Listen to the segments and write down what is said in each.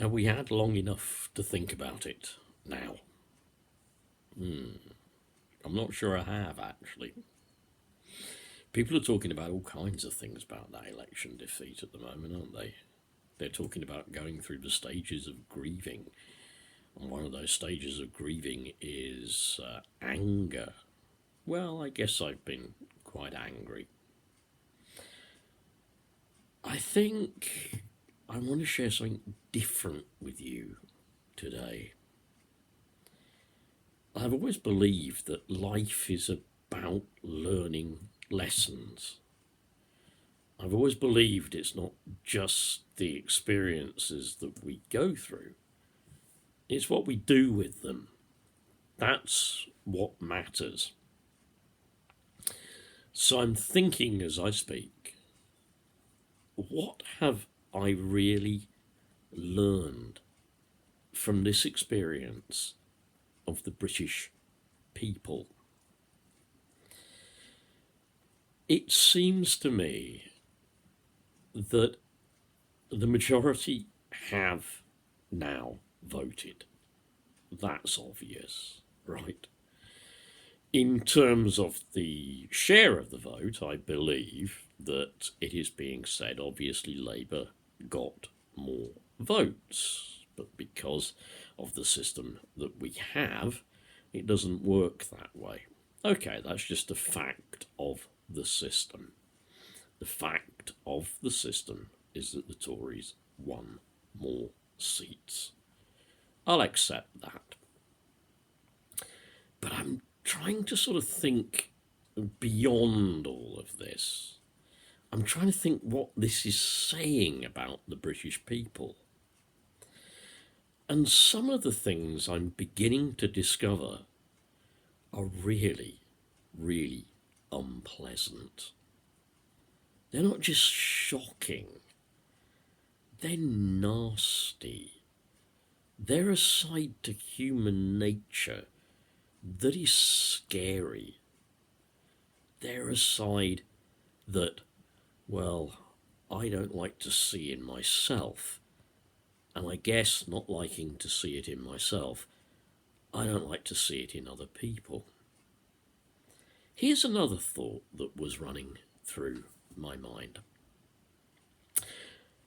Have we had long enough to think about it now? I'm not sure I have, actually. People are talking about all kinds of things about that election defeat at the moment, aren't they? They're talking about going through the stages of grieving. And one of those stages of grieving is anger. Well, I guess I've been quite angry. I think I want to share something different with you today. I've always believed that life is about learning lessons. I've always believed it's not just the experiences that we go through, it's what we do with them. That's what matters. So I'm thinking as I speak, what have I really learned from this experience of the British people? It seems to me that the majority have now voted. That's obvious, right? In terms of the share of the vote, I believe that it is being said, obviously Labour got more votes, but because of the system that we have, it doesn't work that way. Okay, that's just a fact of the system. The fact of the system is that the Tories won more seats. I'll accept that. But I'm trying to sort of think beyond all of this. I'm trying to think what this is saying about the British people. And some of the things I'm beginning to discover are really, really unpleasant. They're not just shocking, they're nasty. They're a side to human nature that is scary. They're a side that, well, I don't like to see in myself. And I guess not liking to see it in myself, I don't like to see it in other people. Here's another thought that was running through my mind.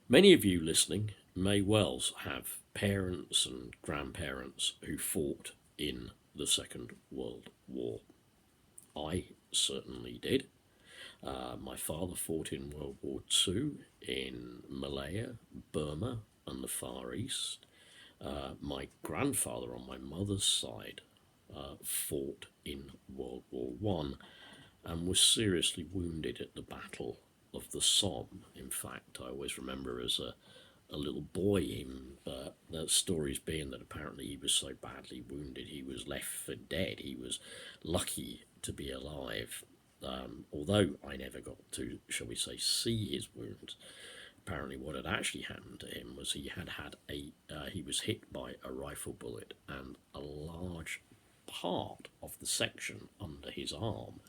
Many of you listening may well have parents and grandparents who fought in the Second World War. I certainly did. My father fought in World War II in Malaya, Burma, and the Far East. My grandfather on my mother's side fought in World War One and was seriously wounded at the Battle of the Somme. In fact, I always remember as a little boy him, the stories being that apparently he was so badly wounded he was left for dead. He was lucky to be alive, although I never got to, shall we say, see his wounds. Apparently what had actually happened to him was he was hit by a rifle bullet and a large part of the section under his arm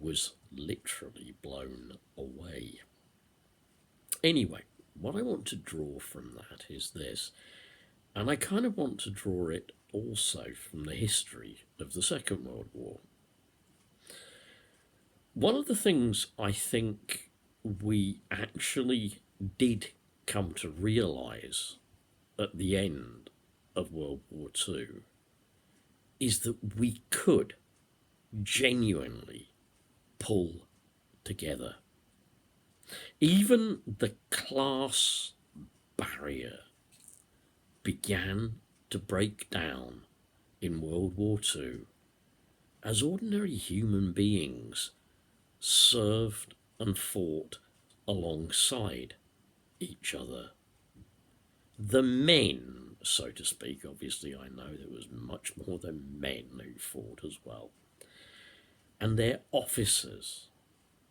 was literally blown away. Anyway, what I want to draw from that is this, and I kind of want to draw it also from the history of the Second World War. One of the things I think we actually did come to realise at the end of World War II is that we could genuinely pull together. Even the class barrier began to break down in World War II as ordinary human beings served and fought alongside each other. The men, so to speak, obviously I know there was much more than men who fought as well, and their officers.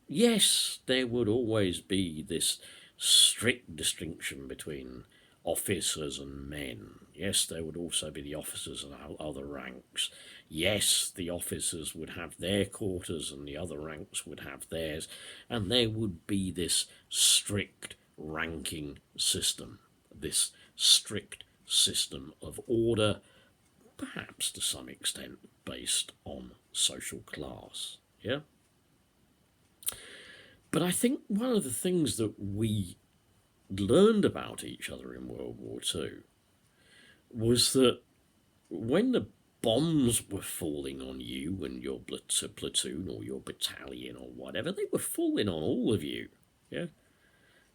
Yes, there would always be this strict distinction between officers and men. Yes, there would also be the officers and other ranks. Yes, the officers would have their quarters and the other ranks would have theirs, and there would be this strict ranking system, this strict system of order, perhaps to some extent based on social class. Yeah? But I think one of the things that we learned about each other in World War II was that when the bombs were falling on you and your platoon or your battalion or whatever, they were falling on all of you. Yeah,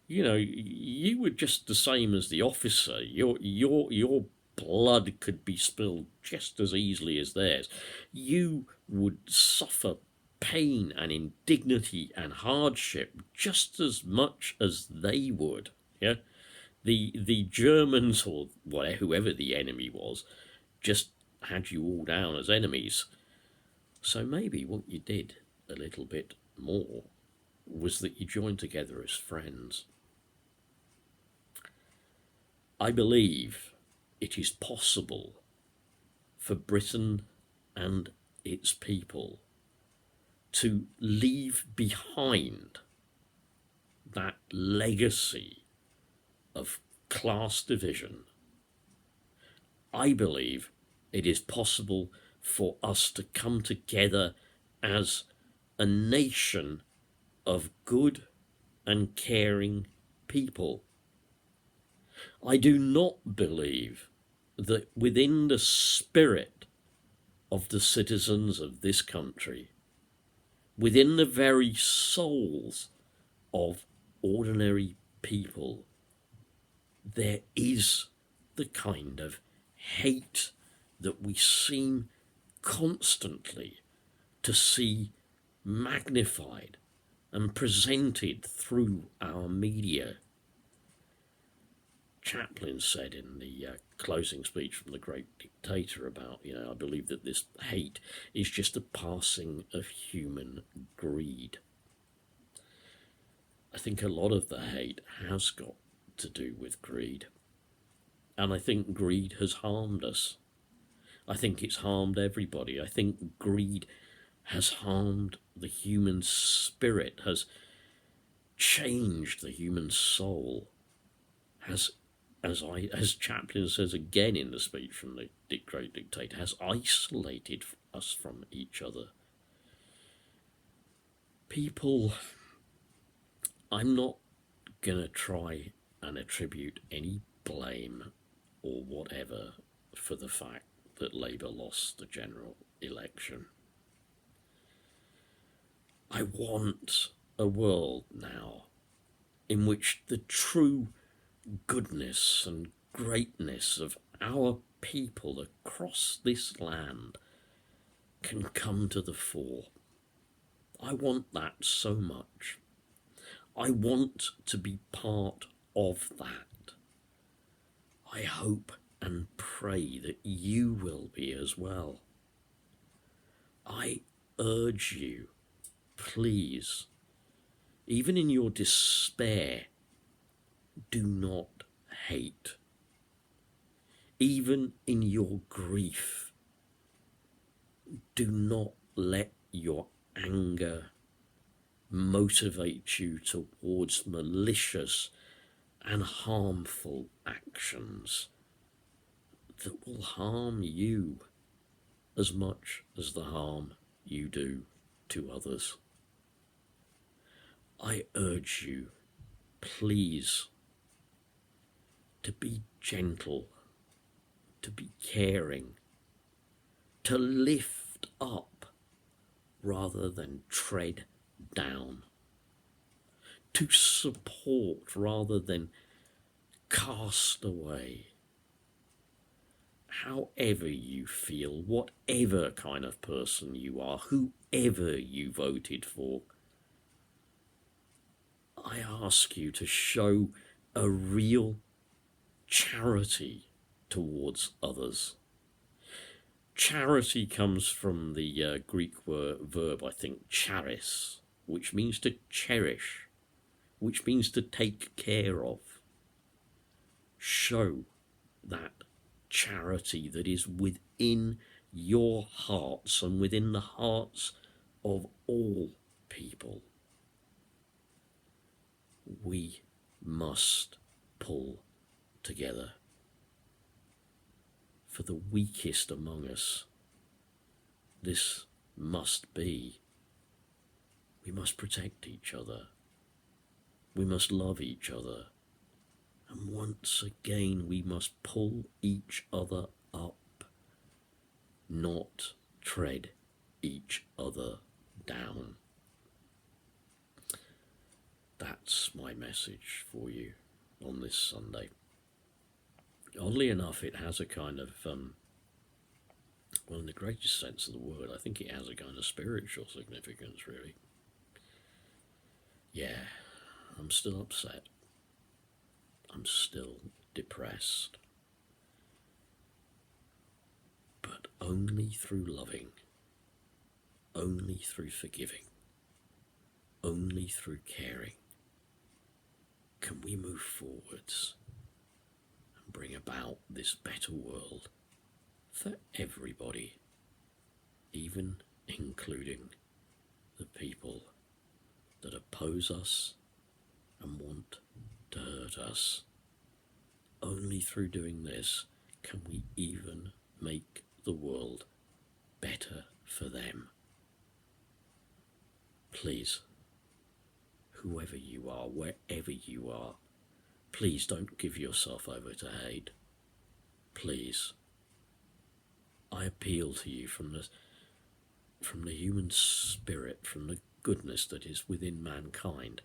you know, you were just the same as the officer. Your blood could be spilled just as easily as theirs. You would suffer pain and indignity and hardship just as much as they would. Yeah, the Germans or whatever, whoever the enemy was, just had you all down as enemies. So maybe what you did a little bit more was that you joined together as friends. I believe it is possible for Britain and its people to leave behind that legacy of class division. I believe it is possible for us to come together as a nation of good and caring people. I do not believe that within the spirit of the citizens of this country, within the very souls of ordinary people, there is the kind of hate that we seem constantly to see magnified and presented through our media. Chaplain said in the closing speech from The Great Dictator about, I believe that this hate is just a passing of human greed. I think a lot of the hate has got to do with greed. And I think greed has harmed us. I think it's harmed everybody. I think greed has harmed the human spirit, has changed the human soul, as Chaplain says again in the speech from the Great Dictator, has isolated us from each other. People, I'm not going to try and attribute any blame or whatever for the fact that Labour lost the general election. I want a world now in which the true goodness and greatness of our people across this land can come to the fore. I want that so much. I want to be part of that. I hope and pray that you will be as well. I urge you, please, even in your despair, do not hate. Even in your grief, do not let your anger motivate you towards malicious and harmful actions that will harm you as much as the harm you do to others. I urge you, please, to be gentle, to be caring, to lift up rather than tread down, to support rather than cast away. However you feel, whatever kind of person you are, whoever you voted for, I ask you to show a real charity towards others. Charity comes from the Greek verb, I think, charis, which means to cherish, which means to take care of. Show that charity that is within your hearts and within the hearts of all people. We must pull together. for the weakest among us. This must be. We must protect each other. We must love each other. And once again, we must pull each other up, not tread each other down. That's my message for you on this Sunday. Oddly enough, it has a kind of, well, in the greatest sense of the word, I think it has a kind of spiritual significance, really. Yeah, I'm still upset. I'm still depressed. But only through loving, only through forgiving, only through caring can we move forwards and bring about this better world for everybody, even including the people that oppose us and want to hurt us. Only through doing this can we even make the world better for them. Please, whoever you are, wherever you are, please don't give yourself over to hate. Please, I appeal to you from the human spirit, from the goodness that is within mankind.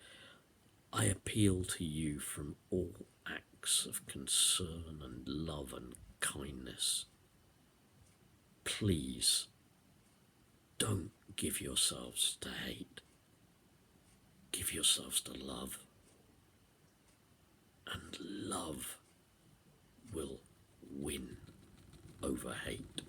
I appeal to you from all acts of concern and love and kindness. Please, don't give yourselves to hate. Give yourselves to love. And love will win over hate.